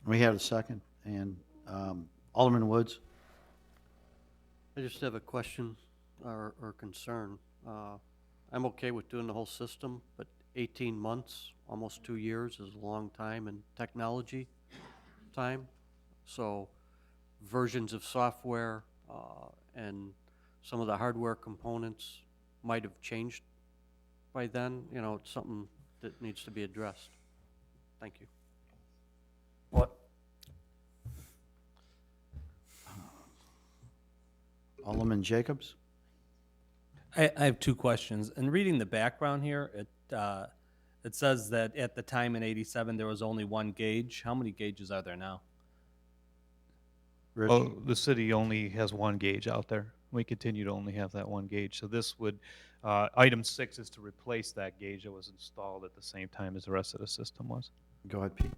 We had a second, and Alderman Woods. I just have a question or concern. I'm okay with doing the whole system, but 18 months, almost 2 years is a long time in technology time. So versions of software and some of the hardware components might have changed by then. You know, it's something that needs to be addressed. Thank you. What? Alderman Jacobs. I have two questions. In reading the background here, it says that at the time in '87 there was only one gauge. How many gauges are there now? Rich. Oh, the city only has one gauge out there. We continue to only have that one gauge. So this would, item 6 is to replace that gauge that was installed at the same time as the rest of the system was. Go ahead, Pete.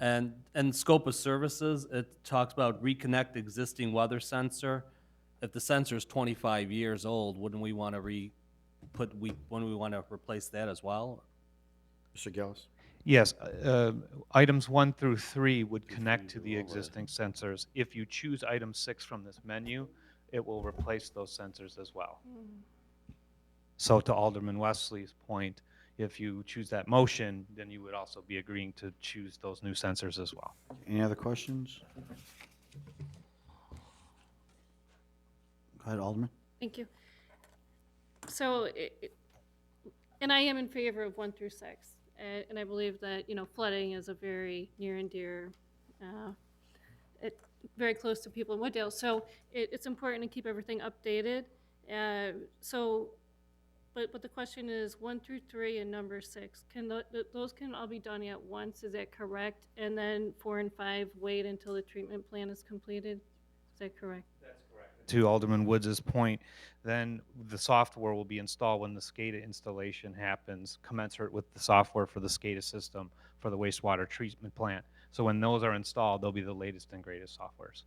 And scope of services, it talks about reconnect existing weather sensor. If the sensor is 25 years old, wouldn't we want to wouldn't we want to replace that as well? Mr. Gillis. Yes, items 1 through 3 would connect to the existing sensors. If you choose item 6 from this menu, it will replace those sensors as well. So to Alderman Wesley's point, if you choose that motion, then you would also be agreeing to choose those new sensors as well. Any other questions? Go ahead, Alderman. Thank you. So, and I am in favor of 1 through 6, and I believe that, you know, flooding is a very near and dear, very close to people in Wooddale. So it's important to keep everything updated. But the question is 1 through 3 and number 6. Those can all be done at once? Is that correct? And then 4 and 5 wait until the treatment plan is completed? Is that correct? To Alderman Woods' point, then the software will be installed when the SCADA installation happens, commensurate with the software for the SCADA system for the wastewater treatment plant. So when those are installed, they'll be the latest and greatest softwares.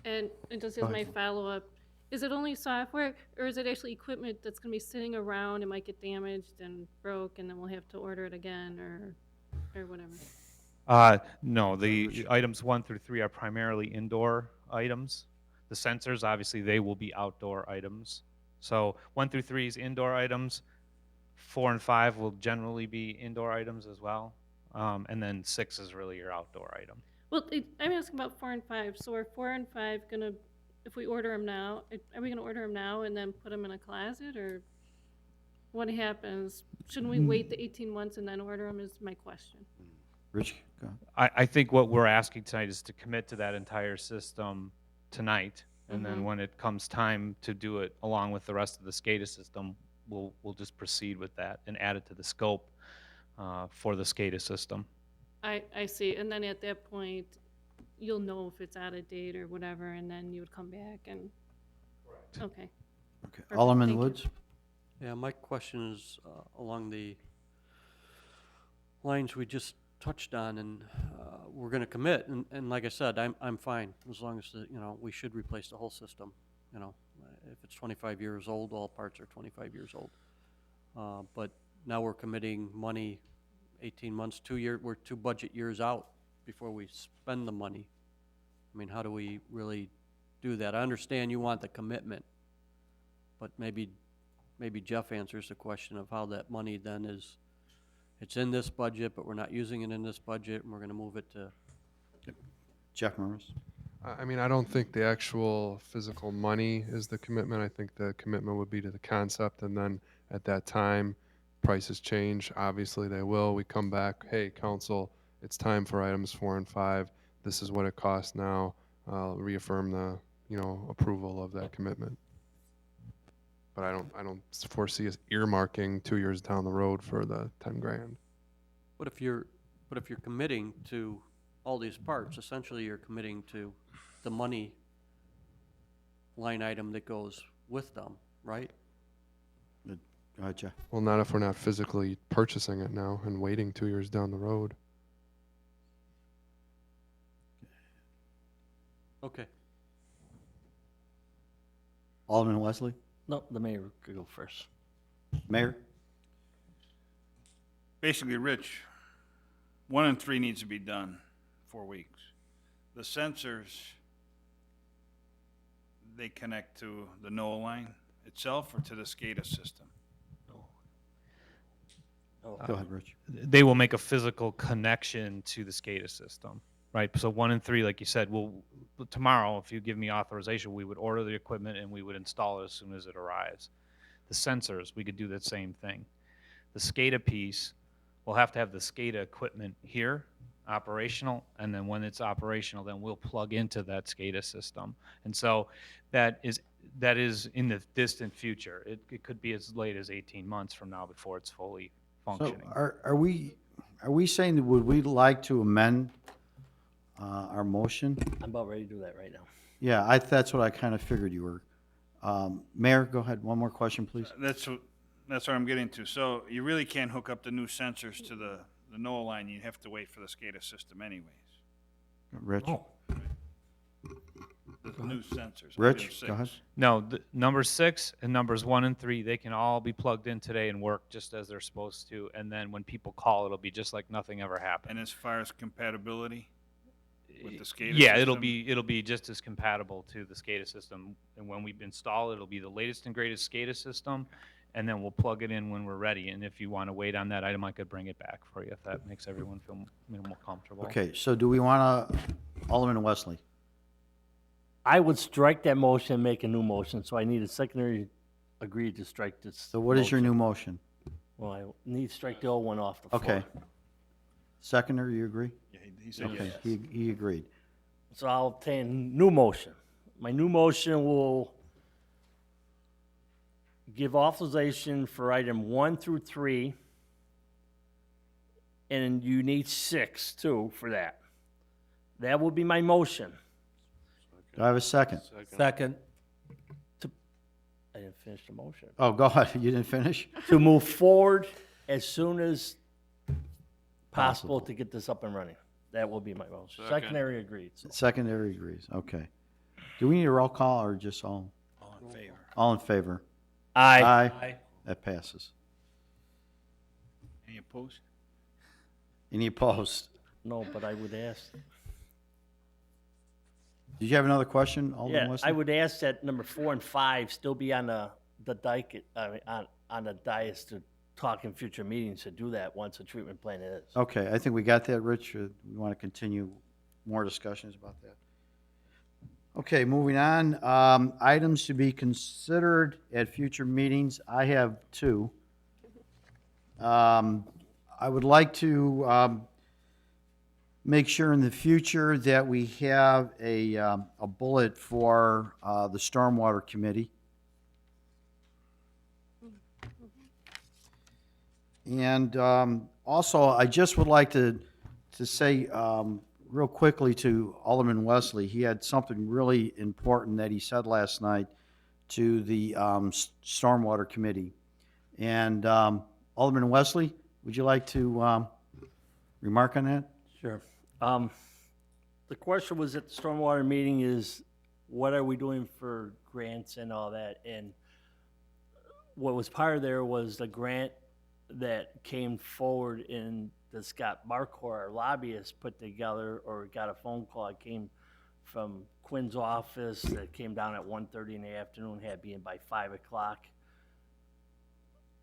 And just as my follow-up, is it only software, or is it actually equipment that's going to be sitting around and might get damaged and broke, and then we'll have to order it again, or whatever? No, the items 1 through 3 are primarily indoor items. The sensors, obviously, they will be outdoor items. So 1 through 3 is indoor items. 4 and 5 will generally be indoor items as well. And then 6 is really your outdoor item. Well, I'm asking about 4 and 5. So are 4 and 5 going to, if we order them now, are we going to order them now and then put them in a closet, or what happens? Shouldn't we wait the 18 months and then order them, is my question. Rich, go ahead. I think what we're asking tonight is to commit to that entire system tonight, and then when it comes time to do it along with the rest of the SCADA system, we'll just proceed with that and add it to the scope for the SCADA system. I see. And then at that point, you'll know if it's out of date or whatever, and then you would come back and. Correct. Okay. Okay. Perfect, Alderman thank you. Woods. Yeah, my question is along the lines we just touched on, and we're going to commit. And like I said, I'm fine as long as you know, we should replace the whole system. You know, if it's 25 years old, all parts are 25 years old. But now we're committing money, 18 months, 2 years. We're 2 budget years out before we spend the money. I mean, how do we really do that? I understand you want the commitment, but maybe Jeff answers the question of how that money then is, it's in this budget, but we're not using it in this budget, and we're going to move it to. Jeff Morris. I mean, I don't think the actual physical money is the commitment. I think the commitment would be to the concept, and then at that time, prices change. Obviously, they will. We come back, hey, council, it's time for items 4 and 5. This is what it costs now. Reaffirm the, approval of that commitment. But I don't foresee us earmarking 2 years down the road for the 10 grand. But if you're committing to all these parts, essentially you're committing to the money line item that goes with them, right? Go ahead, Jeff. Well, not if we're not physically purchasing it now and waiting 2 years down the road. Okay. Alderman Wesley. No, the mayor could go first. Mayor. Basically, Rich, 1 and 3 needs to be done. 4 weeks. The sensors, they connect to the NOAA line itself or to the SCADA system? Go ahead, Rich. They will make a physical connection to the SCADA system, right? So 1 and 3, like you said, tomorrow, if you give me authorization, we would order the equipment and we would install it as soon as it arrives. The sensors, we could do the same thing. The SCADA piece, we'll have to have the SCADA equipment here, operational, and then when it's operational, then we'll plug into that SCADA system. And so that is in the distant future. It could be as late as 18 months from now before it's fully So functioning. are we saying, that would we like to amend our motion? I'm about ready to do that right now. Yeah, that's what I kind of figured you were. Mayor, go ahead. One more question, please. That's what I'm getting to. So you really can't hook up the new sensors to the NOAA line. You have to wait for the SCADA system anyways. Rich? The new sensors. Rich, item go ahead. 6. No, number 6 and numbers 1 and 3, they can all be plugged in today and work just as they're supposed to. And then when people call, it'll be just like nothing ever happened. And as far as compatibility with the SCADA Yeah, system? it'll be just as compatible to the SCADA system. And when we install it, it'll be the latest and greatest SCADA system. And then we'll plug it in when we're ready. And if you want to wait on that item, I could bring it back for you if that makes everyone feel more comfortable. Okay, so do we want to, Alderman Wesley? I would strike that motion and make a new motion, so I need a secondary agree to strike this. So what is your motion. new motion? Well, I need to strike the old one off the floor. Okay. Seconder, you agree? Yeah, he said Okay, yes. he agreed. So I'll obtain new motion. My new motion will give authorization for item 1 through 3, and you need 6 too for that. That will be my motion. Do I have a second? Second. I didn't finish the motion. Oh, go ahead. You didn't finish? To move forward as soon as possible Possible. to get this up and running. That will be my motion. Secondary agreed. So Secondary agrees. Okay. Do we need a roll call or just all? All in favor? All in favor? Aye. Aye. That passes. Any opposed? Any opposed? No, but I would ask. Did you have another question, Alderman Yeah, Wesley? I would ask that number 4 and 5 still be on the dike, on the dais to talk in future meetings to do that once the treatment plan is. Okay, I think we got that, Rich. We want to continue more discussions about that. Okay, moving on. Items to be considered at future meetings. I have 2. I would like to make sure in the future that we have a bullet for the Stormwater Committee. And also, I just would like to say real quickly to Alderman Wesley, he had something really important that he said last night to the Stormwater Committee. And Alderman Wesley, would you like to remark on that? Sure. The question was at the stormwater meeting is, what are we doing for grants and all that? And what was part of there was the grant that came forward in the Scott Marcor, our lobbyist, put together, or got a phone call. It came from Quinn's office that came down at 1:30 in the afternoon, had been by 5 o'clock.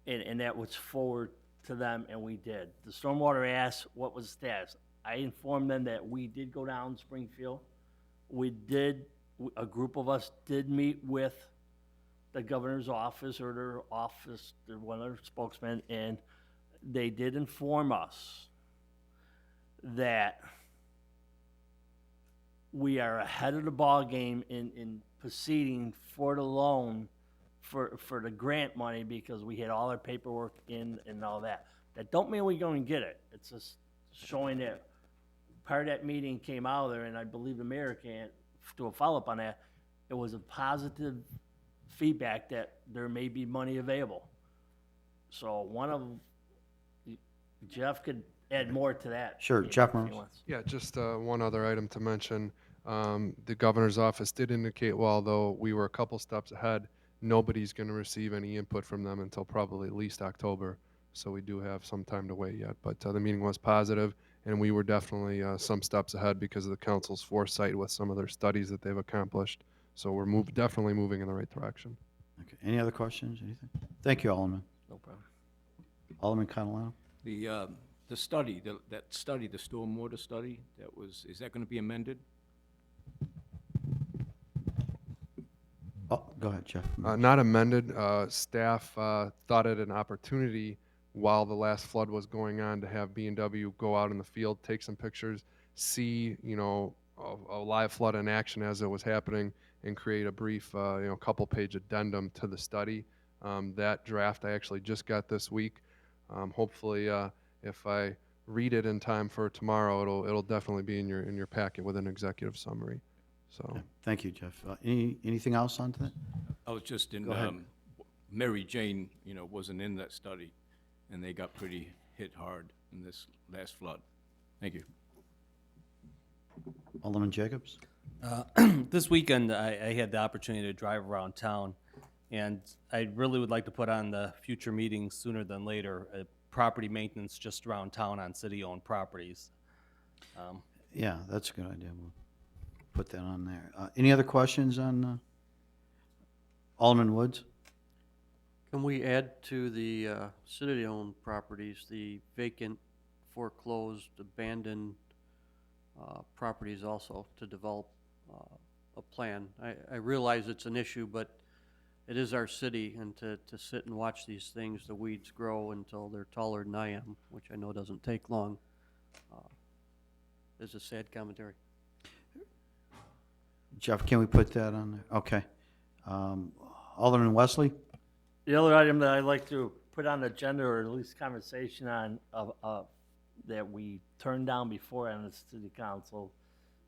And that was forward to them, and we did. The stormwater asked what was the status. I informed them that we did go down Springfield. A group of us did meet with the governor's office or their office, one of their spokesmen, and they did inform us that we are ahead of the ball game in proceeding for the loan for the grant money because we had all our paperwork in and all that. That don't mean we're going to get it. It's just showing that part of that meeting came out of there, and I believe the mayor can't do a follow-up on that. It was a positive feedback that there may be money available. So Jeff could add more to that. Sure, if Jeff he Morris. wants. Yeah, just one other item to mention. The governor's office did indicate, well, although we were a couple steps ahead, nobody's going to receive any input from them until probably at least October. So we do have some time to wait yet. But the meeting was positive, and we were definitely some steps ahead because of the council's foresight with some of their studies that they've accomplished. So we're definitely moving in the right direction. Okay. Any other questions, anything? Thank you, Alderman. No problem. Alderman Catalano? The study, that study, the stormwater study, is that going to be amended? Oh, go ahead, Jeff. Not amended. Staff thought it an opportunity while the last flood was going on to have B&W go out in the field, take some pictures, see, a live flood in action as it was happening, and create a brief, couple-page addendum to the study. That draft I actually just got this week. Hopefully, if I read it in time for tomorrow, it'll definitely be in your packet with an executive summary. So. Okay. Thank you, Jeff. Anything else on that? I was just in, Go ahead. Mary Jane, wasn't in that study, and they got pretty hit hard in this last flood. Thank you. Alderman Jacobs? This weekend, I had the opportunity to drive around town, and I really would like to put on the future meetings sooner than later, property maintenance just around town on city-owned properties. Yeah, that's a good idea. We'll put that on there. Any other questions on Alderman Woods? Can we add to the city-owned properties, the vacant, foreclosed, abandoned properties also to develop a plan? I realize it's an issue, but it is our city, and to sit and watch these things, the weeds grow until they're taller than I am, which I know doesn't take long, is a sad commentary. Jeff, can we put that on there? Okay. Alderman Wesley? The other item that I'd like to put on the agenda, or at least conversation on, that we turned down before on the city council,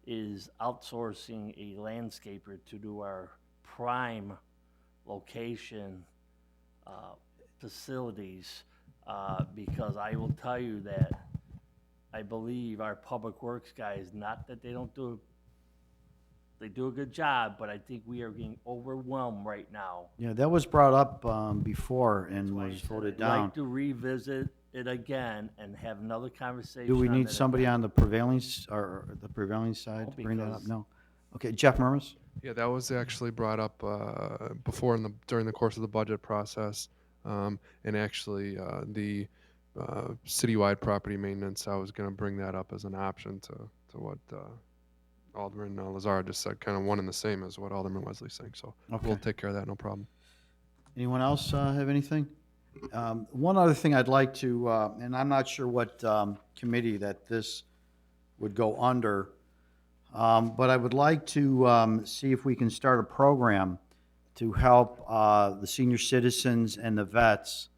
is outsourcing a landscaper to do our prime location facilities, because I will tell you that I believe our public works guys, not that they don't do, they do a good job, but I think we are getting overwhelmed right now. Yeah, that was brought up before and That's why I was said voted I'd down. like to revisit it again and have another conversation. Do we on need that somebody again. on the prevailing, or the prevailing side No, to bring that up? because- No. Okay, Jeff Murmas? Yeah, that was actually brought up before during the course of the budget process, and actually the citywide property maintenance. I was going to bring that up as an option to what Alderman Lazar just said, kind of one and the same as what Alderman Wesley's saying. So Okay. we'll take care of that, no problem. Anyone else have anything? One other thing I'd like to, and I'm not sure what committee that this would go under, but I would like to see if we can start a program to help the senior citizens and the vets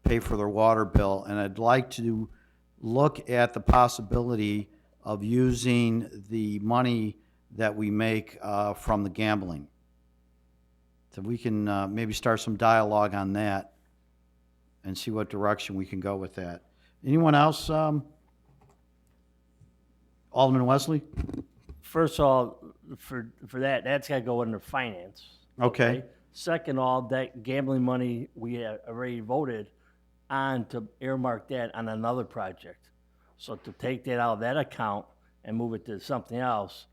pay for their water bill. And I'd like to look at the possibility of using the money that we make from the gambling. So we can maybe start some dialogue on that and see what direction we can go with that. Anyone else? Alderman Wesley? First of all, for that, that's gotta go under finance. Okay. Second of all, that gambling money, we had already voted on to earmark that on another project. So to take that out of that account and move it to something else,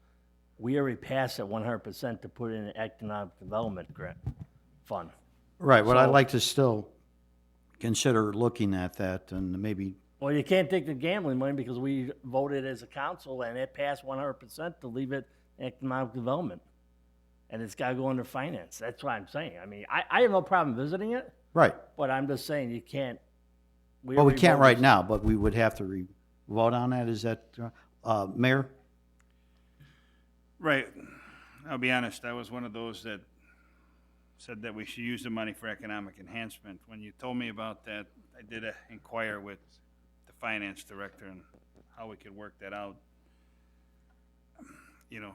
we already passed it 100% to put in an economic development grant fund. Right, but I'd So- like to still consider looking at that and maybe, Well, you can't take the gambling money because we voted as a council and it passed 100% to leave it in economic development. And it's gotta go under finance. That's what I'm saying. I mean, I have no problem visiting it, right. but I'm just saying you can't. Well, we already can't voted- right now, but we would have to vote on that. Is that, Mayor? Right. I'll be honest, I was one of those that said that we should use the money for economic enhancement. When you told me about that, I did inquire with the finance director and how we could work that out. You know,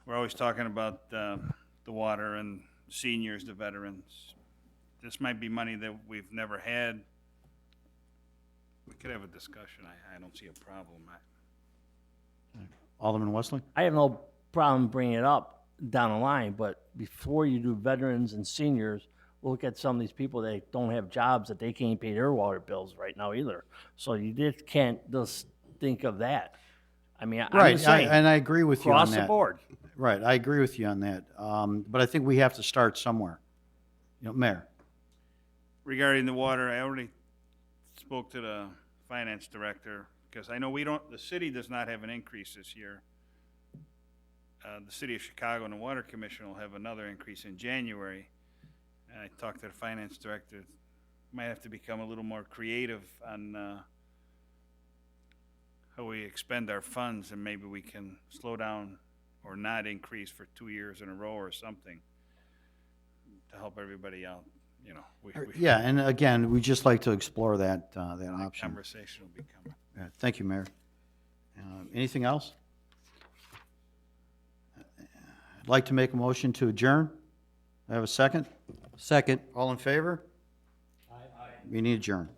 we're always talking about the water and seniors, the veterans. This might be money that we've never had. We could have a discussion. I don't see a problem. Alderman Wesley? I have no problem bringing it up down the line, but before you do veterans and seniors, look at some of these people that don't have jobs, that they can't pay their water bills right now either. So you just can't just think of that. I mean, I'm Right, just saying, and I agree with you on across that. the board. Right, I agree with you on that. But I think we have to start somewhere. You know, Mayor? Regarding the water, I already spoke to the finance director, because I know the city does not have an increase this year. The city of Chicago and the water commission will have another increase in January. And I talked to the finance director, might have to become a little more creative on, how we expend our funds, and maybe we can slow down or not increase for 2 years in a row or something to help everybody out, you know. Yeah, and again, we just like to explore that option. Conversation will be coming. Yeah, thank you, Mayor. Anything else? I'd like to make a motion to adjourn. I have a second? Second. All in favor? We need adjourn.